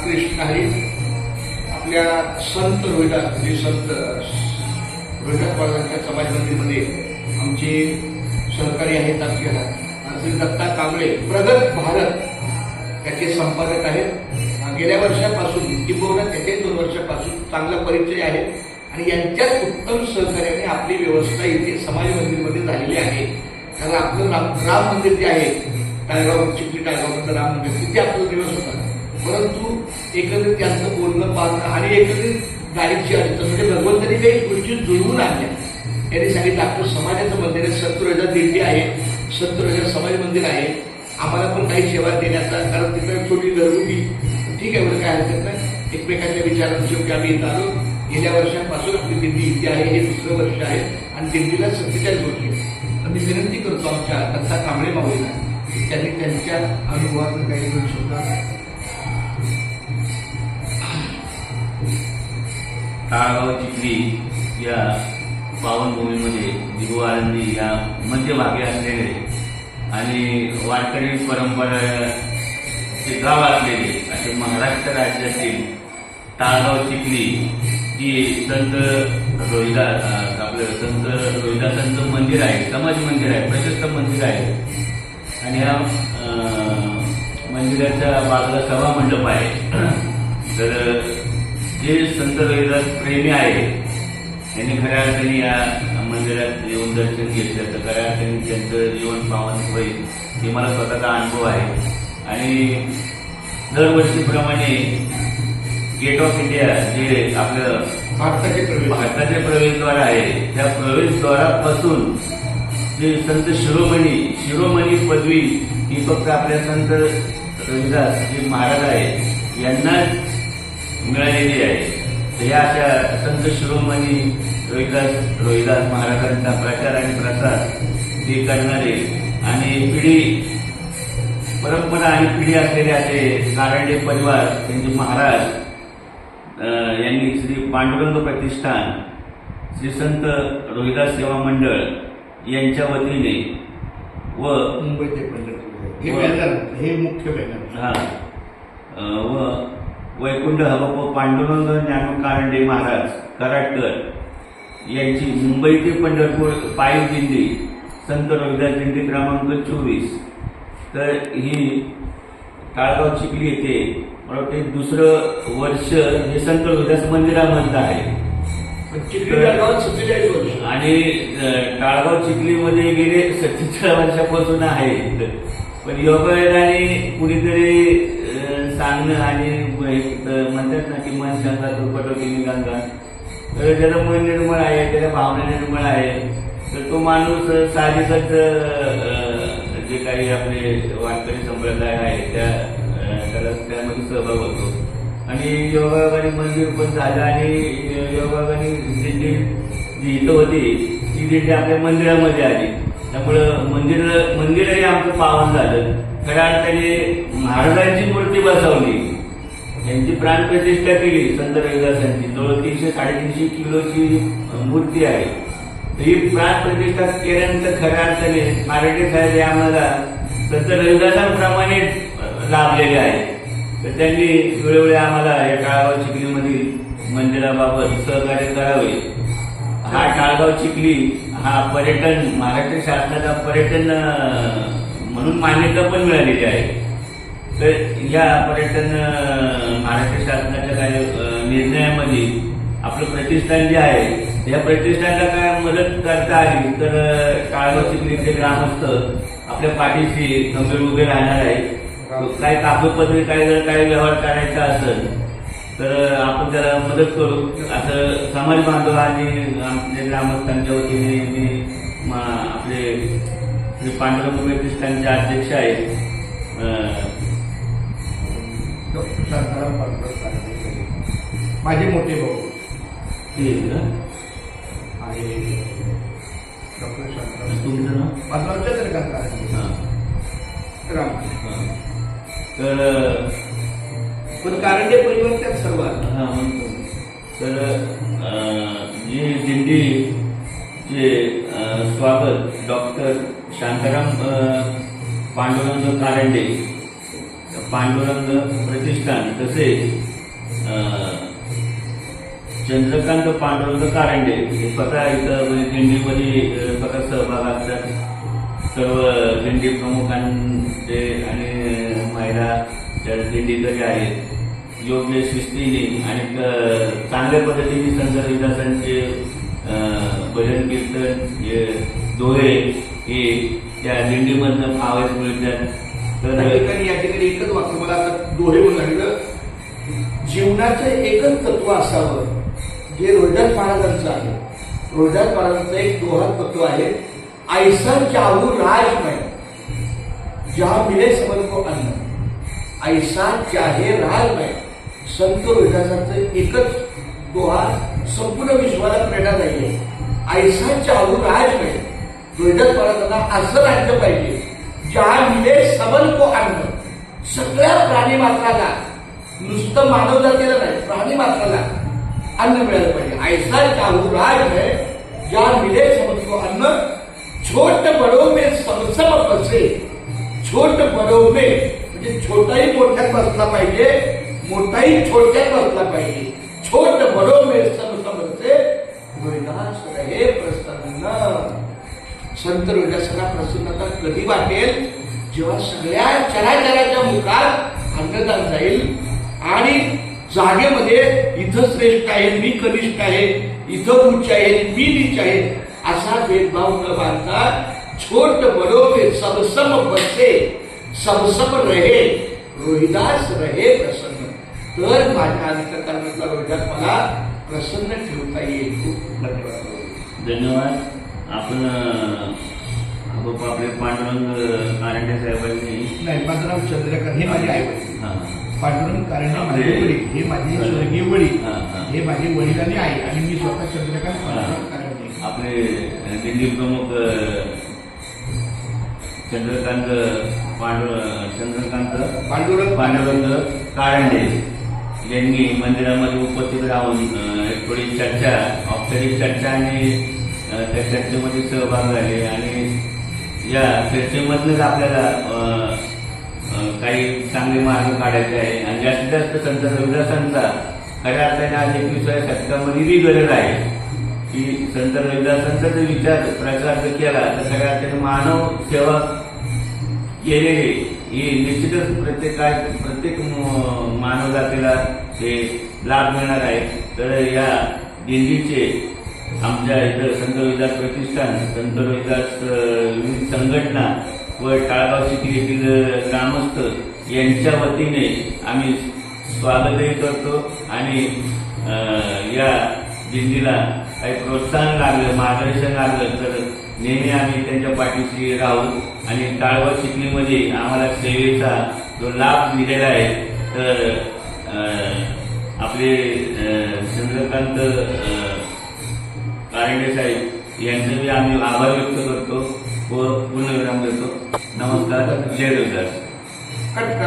रामकृष्ण हरी. आपल्या संत रोहिदास जे संत रोहिदास महाराजांच्या समाज मंदिरमध्ये आमचे सहकारी आहेत आपल्याला श्री दत्ता कांबळे प्रगत भारत त्याचे संपादक आहेत. गेल्या वर्षापासून किंबहुना त्याचे 2 वर्षापासून चांगला परिचय आहे आणि यांच्याच उत्तम सहकार्याने आपली व्यवस्था इथे समाज मंदिरमध्ये झालेली आहे. कारण आपलं राम मंदिर जे आहे टाळगाव चिखली टाळगावमधलं राम मंदिर तिथे आपला दिवस होता, परंतु एकत्रित त्यांचं बोलणं पाहणं आणि एकत्रित गाडीची अडचण म्हणजे भगवंतांनी काही गोष्टी जुळवून आणल्या. त्यांनी सांगितलं आपलं समाजाचं मंदिर आहे, सत्तरोजा दिंडी आहे, सत्तरोजा समाज मंदिर आहे, आम्हाला पण काही सेवा देण्याचा, कारण तिकडे छोटी घरगुती ठीक आहे, एवढं काय हरकत नाही. एकमेकांच्या विचारांच्या शेवटी आम्ही इथं आलो. गेल्या वर्षापासून आपली दिंडी इथे आहे, हे 2रं वर्ष आहे आणि दिंडीला 47 वर्ष आहे. तर मी विनंती करतो आमच्या दत्ता कांबळे माऊलीला त्यांनी त्यांच्या अनुभवातून काही करू शकतात. टाळगाव चिखली या पावनभूमीमध्ये दिगोआळंदी या मध्यभागी असलेले आणि वारकरी परंपरेचे गाव असलेले असे महाराष्ट्र राज्यातील टाळगाव चिखली जी संत रोहिदास रोहिदासांचं मंदिर आहे, समाज मंदिर आहे, प्रशस्त मंदिर आहे. आणि या मंदिराच्या बाजूला सभा मंडप आहे. तर जे संत रोहिदास प्रेमी आहेत त्यांनी खऱ्या अर्थाने या मंदिरात येऊन दर्शन घेतलं तर खऱ्या अर्थाने त्यांचं जीवन पावन होईल हे मला स्वतःचा अनुभव आहे. आणि दरवर्षीप्रमाणे गेट ऑफ इंडिया जे आपलं भारताचे प्रवेशद्वार आहे त्या प्रवेशद्वारापासून जे संत शिरोमणी पदवी ही फक्त आपल्या संत रोहिदास जे महाराज आहे यांनाच मिळालेली आहे. तर या अशा संत शिरोमणी रोहिदास महाराजांचा प्रचार आणि प्रसार ते करणारे आणि परंपरा आणि पिढी असलेले असे कारंडे परिवार त्यांचे महाराज यांनी श्री पांडुरंग प्रतिष्ठान, श्री संत रोहिदास सेवा मंडळ यांच्या वतीने व मुंबई ते पंढरपूर हे मुख्य व वैकुंठ हबप पांडुरंग ज्ञान कारंडे महाराज कराडकर यांची मुंबई ते पंढरपूर पायी दिंडी संत रोहिदास दिंडी क्रमांक 24. तर ही टाळगाव चिखली येथे मला वाटते 2रं वर्ष हे संत रोहिदास मंदिरामधलं आहे. आणि टाळगाव चिखलीमध्ये गेले 47 वर्षापासून आहेत. पण योगायोगाने कुणीतरी सांगणं आणि म्हणतात ना की मन शंका दुर्पटोकिनी गंगा, तर ज्याला मन निर्मळ आहे, त्याला भावना निर्मळ आहे, तर तो माणूस साहजिकच जे काही आपले वारकरी संप्रदाय आहे त्याला त्यामध्ये सहभाग होतो. आणि योगायोगाने मंदिर पण झालं आणि योगायोगाने दिंडी जी इथं होती ती दिंडी आपल्या मंदिरामध्ये आली. त्यामुळं मंदिरही आमचं पावन झालं. खऱ्या अर्थाने महाराजांची मूर्ती बसवली, यांची प्राणप्रतिष्ठा केली संत रविदासांची. जवळ 300-350 किलोची मूर्ती आहे. ही प्राणप्रतिष्ठा केल्यानंतर खऱ्या अर्थाने मराठे साहेब आम्हाला संत रविदासांप्रमाणे लाभलेले आहे. तर त्यांनी वेळोवेळी आम्हाला या टाळगाव चिखलीमधील मंदिराबाबत सहकार्य करावे. हा टाळगाव चिखली हा पर्यटन महाराष्ट्र शासनाचा पर्यटन म्हणून मान्यता पण मिळालेली आहे. तर या पर्यटन महाराष्ट्र शासनाच्या काही निर्णयामध्ये आपलं प्रतिष्ठान जे आहे या प्रतिष्ठानला काय मदत करता आली तर टाळगाव चिखलीचे ग्रामस्थ आपल्या पाठीशी खंबीर उभे राहणार आहे. काही कागदपत्रे काही व्यवहार करायचा असेल तर आपण त्याला मदत करू असं समाज बांधव आणि आपल्या ग्रामस्थांच्या वतीने मी आपले श्री पांडुरंग प्रतिष्ठानचे अध्यक्ष आहेत डॉक्टर शांताराम माझे मोठे भाऊ आणि डॉक्टर शांताराम तुमचं नाव माझं तर पण कारंडे परिवार त्यात सर्व म्हणतो. तर जी दिंडीचे स्वागत डॉक्टर शांताराम पांडुरंग कारंडे पांडुरंग प्रतिष्ठान तसेच चंद्रकांत पांडुरंग कारंडे हे स्वतः इथं म्हणजे दिंडीमध्ये स्वतः सहभाग असतात. सर्व दिंडी प्रमुखांचे आणि महिला त्या दिंडीकडे आहेत योग्य शिस्तीने आणि चांगल्या पद्धतीने संत रविदासांचे भजन कीर्तन हे दोहे हे त्या दिंडीमधनं आवाज मिळतात. तर या ठिकाणी एकच वाक्य मला आता दोहे म्हणून लागलं, जीवनाचं एकच तत्व असावं जे रोहिदास महाराजांचं आहे. रोहिदास महाराजांचं एक दोहा तत्व आहे, ऐसा चाहू राजमय जहा मिले समन को अन्न. ऐसा चाहे राजमय. संत रोहिदासांचं एकच दोहा संपूर्ण विश्वाला प्रेरणा नाहीये. ऐसा चाहू राजमय. रोहिदास महाराजांना असं राज्य पाहिजे जहा मिले समन को अन्न. सगळ्या प्राणी मात्राला, नुसतं मानव जातीला नाही, प्राणी मात्राला अन्न मिळालं पाहिजे. ऐसा चाहू राजमय जहा मिले समन को अन्न. छोट बडो में समसम बसे. छोट बडो में म्हणजे छोटाही मोठ्यात बसला पाहिजे, मोठाही छोट्यात बसला पाहिजे. छोट बडो में समसम बसे. रोहिदास रहे प्रसन्न. संत रोहिदासांना प्रसन्नता कधी वाटेल जेव्हा सगळ्या चराचराच्या मुखात अन्नदान जाईल आणि जागेमध्ये इथं श्रेष्ठ आहे, मी कनिष्ठ आहे, इथं उच्च आहे, मी नीच आहे असा भेदभाव न बांधता छोट बडो में सबसम बसे, सबसम रहे, रोहिदास रहे प्रसन्न. तर माझ्या अंतःकरणातला रोहिदास मला प्रसन्न ठेवता येईल. खूप धन्यवाद. धन्यवाद. आपण आपले पांडुरंग कारंडे साहेबांनी नाही, माझं नाव चंद्रकांत, हे माझे आई वडील. पांडुरंग कारंडे आपले- माझे वडील, हे माझे स्वर्गीय वडील, हा. हे माझे वडील आणि आई, आणि मी स्वतः चंद्रकांत पांडुरंग कारंडे. आपले दिंडी प्रमुख चंद्रकांत पांडुरंग कारंडे यांनी मंदिरामध्ये उपस्थित राहून थोडी चर्चा, औपचारिक चर्चा आणि त्या चर्चेमध्ये सहभाग झाले आणि या चर्चेमधूनच आपल्याला काही चांगले मार्ग काढायचे आहे आणि जास्तीत जास्त संत रविदासांचा खऱ्या अर्थाने आज 21व्या शतकामध्ये ही गरज आहे की संत रविदासांचा जर विचार प्रचार जर केला तर खऱ्या अर्थाने मानव सेवा केलेली ही निश्चितच प्रत्येक मानव जातीला हे लाभ मिळणार आहे. तर या दिंडीचे आमच्या इथं संत रविदास प्रतिष्ठान, संत रविदास विविध संघटना व टाळगाव चिखली येथील ग्रामस्थ यांच्या वतीने आम्ही स्वागतही करतो आणि या दिंडीला काही प्रोत्साहन लागलं, मार्गदर्शन लागलं तर नेहमी आम्ही त्यांच्या पाठीशी राहू. आणि टाळगाव चिखलीमध्ये आम्हाला सेवेचा जो लाभ दिलेला आहे तर आपले चंद्रकांत कारंडे साहेब यांचे मी आम्ही आभार व्यक्त करतो व पूर्णविराम देतो. नमस्कार. जय रविदास.